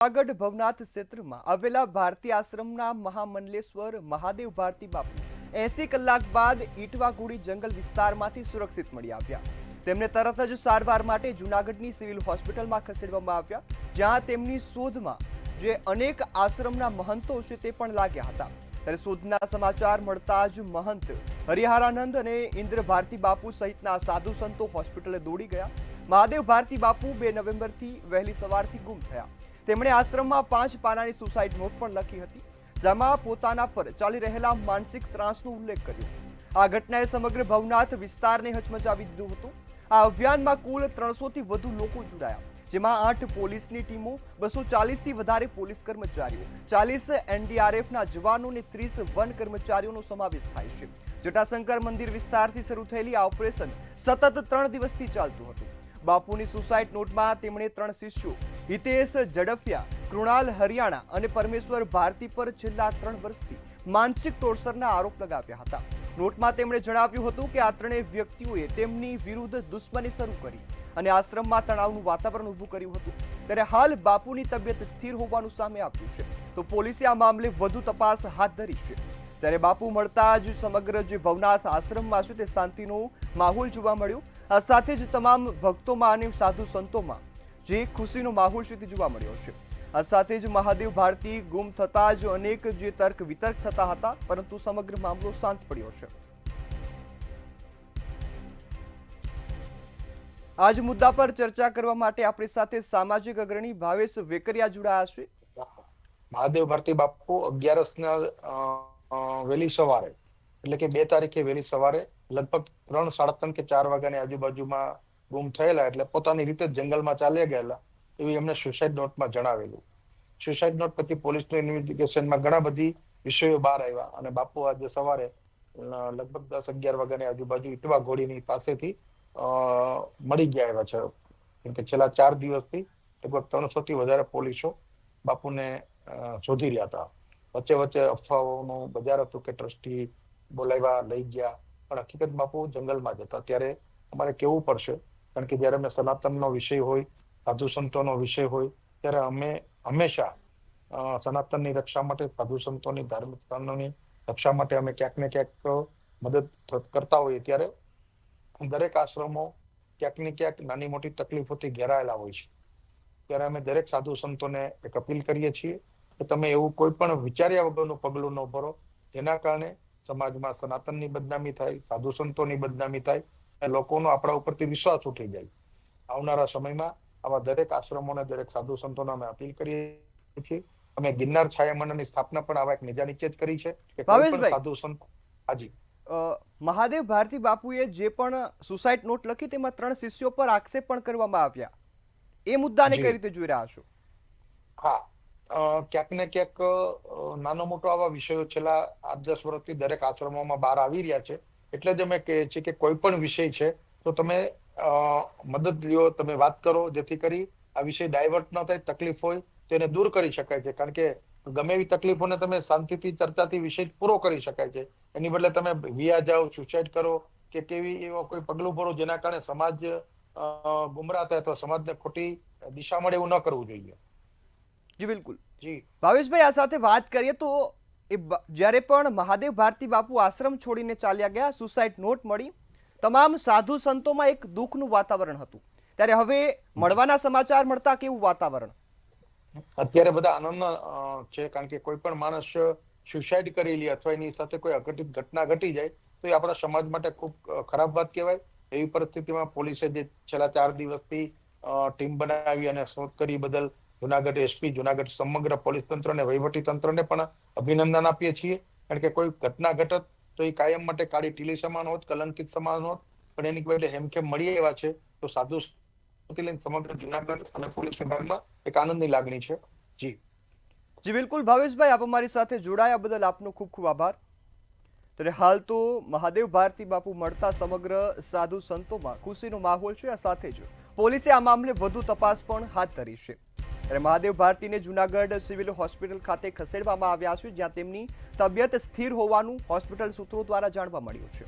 જૂનાગઢ ભવનાથ ક્ષેત્રમાં આવેલા ભારતી આશ્રમના મહામંડલેશ્વર મહાદેવ ભારતી બાપુ 80 કલાક બાદ ઈટવાગુડી જંગલ વિસ્તારમાંથી સુરક્ષિત મળી આવ્યા। તેમને તરત જ સારવાર માટે જૂનાગઢની સિવિલ હોસ્પિટલમાં ખસેડવામાં આવ્યા, જ્યાં તેમની શોધમાં જે અનેક આશ્રમના મહંતો છે તે પણ લાગ્યા હતા। ત્યારે શોધના સમાચાર મળતા જ મહંત હરિહરાનંદ અને ઇન્દ્ર ભારતી બાપુ સહિતના સાધુ સંતો હોસ્પિટલે દોડી ગયા। મહાદેવ ભારતી બાપુ 2 નવેમ્બરથી વહેલી સવારથી ગુમ થયા। તેમણે આશ્રમમાં 5 પાનાની સુસાઇડ નોટ પણ લખી હતી, જેમાં પોતાના પર ચાલી રહેલા માનસિક ત્રાસનો ઉલ્લેખ કર્યો। આ ઘટનાએ સમગ્ર ભવનાથ વિસ્તારને હચમચાવી દીધું હતું। આ અભિયાનમાં કુલ 300 થી વધુ લોકો જોડાયા, જેમાં 8 પોલીસની ટીમો, 240 થી વધારે પોલીસ કર્મચારીઓ, 40 એનડીઆરએફના જવાનો અને 30 વન કર્મચારીઓનો સમાવેશ થાય છે। જટાશંકર મંદિર વિસ્તારથી શરૂ થયેલી આ ઓપરેશન સતત 3 દિવસથી ચાલતું હતું। બાપુની સુસાઇડ નોટમાં તેમણે 3 શિષ્યો હિતેશ ઝડફિયા, કૃણાલ હરિયાણા અને પરમેશ્વર ભારતી પર છેલ્લા 3 વર્ષથી માનસિક ટોર્ચરના આરોપ લગાવ્યા હતા। નોટમાં તેમણે જણાવ્યું હતું કે આ ત્રણેય વ્યક્તિઓએ તેમની વિરુદ્ધ દુશ્મની શરૂ કરી અને આશ્રમમાં તણાવનું વાતાવરણ ઊભું કર્યું હતું। ત્યારે હાલ બાપુની તબિયત સ્થિર હોવાનું સામે આવ્યું છે, તો પોલીસે આ મામલે વધુ તપાસ હાથ ધરી છે। ત્યારે બાપુ મળતા જ સમગ્ર જે ભવનાથ આશ્રમમાં છે તે શાંતિનો માહોલ જોવા મળ્યો। આ સાથે જ તમામ ભક્તોમાં અને સાધુ સંતોમાં જે ખુશીનો માહોલ છે તે જોવા મળ્યો છે। આ સાથે જ મહાદેવ ભારતી ગુમ થતા જ અનેક જે તર્ક વિતર્ક થતા હતા, પરંતુ સમગ્ર મામલો શાંત પડ્યો છે। આજ મુદ્દા પર ચર્ચા કરવા માટે આપણી સાથે સામાજિક અગ્રણી ભાવેશ વેકરિયા જોડાયા છે। મહાદેવ ભારતી બાપુ 11 વહેલી સવારે એટલે કે 2 તારીખે વહેલી સવારે લગભગ 3, 3:30 કે 4 વાગ્યાની આજુબાજુમાં ગુમ થયેલા, એટલે પોતાની રીતે જંગલમાં ચાલ્યા ગયેલા એવી એમને સુસાઇડ નોટમાં જણાવેલું। સુસાઇડ નોટ પછી પોલીસનું ઇન્વેસ્ટિગેશનમાં ઘણા બધી વિષયો બહાર આવ્યા અને બાપુ આજે સવારે લગભગ 10-11 વાગ્યાની આજુબાજુ ઇટવા ઘોડીની પાસેથી મળી ગયા એવા છે। કેમ કે છેલ્લા 4 દિવસથી લગભગ 300 થી વધારે પોલીસો બાપુને શોધી રહ્યા હતા। વચ્ચે વચ્ચે અફવાઓનું બજાર હતું કે ટ્રસ્ટી બોલાવ્યા, લઈ ગયા, પણ હકીકત બાપુ જંગલમાં જ હતા। ત્યારે અમારે કેવું પડશે, કારણ કે જયારે અમે સનાતનનો વિષય હોય, સાધુ સંતોનો વિષય હોય, ત્યારે અમે હંમેશા સનાતનની રક્ષા માટે, સાધુ સંતોની, ધાર્મિક સ્થાનોની રક્ષા માટે અમે ક્યાંક ને ક્યાંક મદદ કરતા હોઈએ। ત્યારે દરેક આશ્રમો ક્યાંક ને ક્યાંક નાની મોટી તકલીફોથી ઘેરાયેલા હોય છે। ત્યારે અમે દરેક સાધુ સંતોને એક અપીલ કરીએ છીએ કે તમે એવું કોઈ પણ વિચાર્યા વગરનું પગલું ન ભરો, જેના કારણે સમાજમાં સનાતનની બદનામી થાય, સાધુ સંતોની બદનામી થાય અને લોકોનો આપણા ઉપરથી વિશ્વાસ ઉઠી જાય। આવનારા સમયમાં આવા દરેક આશ્રમોને, દરેક સાધુ સંતોને અમે અપીલ કરીએ છીએ। અમે ગિરનાર છાયા મંડળની સ્થાપના પણ આવા એક નિજા નીચે જ કરી છે કે કોઈ પણ સાધુ સંત હાજી મહાદેવ ભારતી બાપુએ જે પણ સુસાઇડ નોટ લખી તેમાં 3 શિષ્યો પર આક્ષેપ પણ કરવામાં આવ્યા, એ મુદ્દાને કઈ રીતે જોઈ રહ્યા છો? હા, ક્યાંક ને ક્યાંક નાનો મોટો આવા વિષયો છેલ્લા 8-10 વર્ષથી દરેક આશ્રમોમાં બહાર આવી રહ્યા છે। એટલે જ અમે કહીએ છીએ કે કોઈ પણ વિષય છે તો તમે મદદ લ્યો, તમે વાત કરો, જેથી કરી આ વિષય ડાયવર્ટ ન થાય, તકલીફ હોય તો એને દૂર કરી શકાય છે। કારણ કે ગમે એવી તકલીફોને તમે શાંતિથી ચર્ચાથી વિષય પૂરો કરી શકાય છે, એની બદલે તમે વિયા જાઓ, સુસાઇડ કરો કે કેવી એવા કોઈ પગલું ભરો જેના કારણે સમાજ ગુમરાહ થાય અથવા સમાજને ખોટી દિશા મળે, એવું ન કરવું જોઈએ। જી બિલકુલ જી ભાવેશભાઈ, આ સાથે વાત કરીએ તો જ્યારે પણ મહાદેવ ભારતી બાપુ આશ્રમ છોડીને ચાલ્યા ગયા, સુસાઇડ નોટ મળી, તમામ સાધુ સંતોમાં એક દુઃખનું વાતાવરણ હતું। ત્યારે હવે મળવાના સમાચાર મળતા કેવું વાતાવરણ? અત્યારે બધા આનંદમાં છે, કારણ કે કોઈ પણ માણસ સુસાઇડ કરી લે અથવા એની સાથે કોઈ અઘટિત ઘટના ઘટી જાય તો એ આપણા સમાજ માટે ખૂબ ખરાબ વાત કહેવાય। એવી પરિસ્થિતિમાં પોલીસે જે છેલ્લા 4 દિવસથી ટીમ બનાવી અને શોધ કરી બદલ જુનાગઢ એસપી, જુનાગઢ સમગ્ર પોલીસ તંત્ર અને વહીવટી તંત્રને પણ અભિનંદન આપીએ છીએ। કારણ કે કોઈ ઘટના ઘટત તો એ કાયમ માટે કાળી ટીલી સમાન હોત, કલંકિત સમાન હોત, પણ એની બદલે હેમખેમ મળી આવ્યા છે તો સાધુ સમગ્ર જુનાગઢ અને પોલીસ વિભાગમાં એક આનંદની લાગણી છે। જી જી બિલકુલ ભાવેશભાઈ, આપ અમારી સાથે જોડાયા બદલ આપનો ખૂબ ખૂબ આભાર। ત્યારે હાલ તો મહાદેવ ભારતી બાપુ મળતા સમગ્ર સાધુ સંતોમાં ખુશીનો માહોલ છે। આ સાથે જ પોલીસે આ મામલે વધુ તપાસ પણ હાથ ધરી છે। ત્યારે મહાદેવ ભારતીને જૂનાગઢ સિવિલ હોસ્પિટલ ખાતે ખસેડવામાં આવ્યા છે, જ્યાં તેમની તબિયત સ્થિર હોવાનું હોસ્પિટલ સૂત્રો દ્વારા જાણવા મળ્યું છે।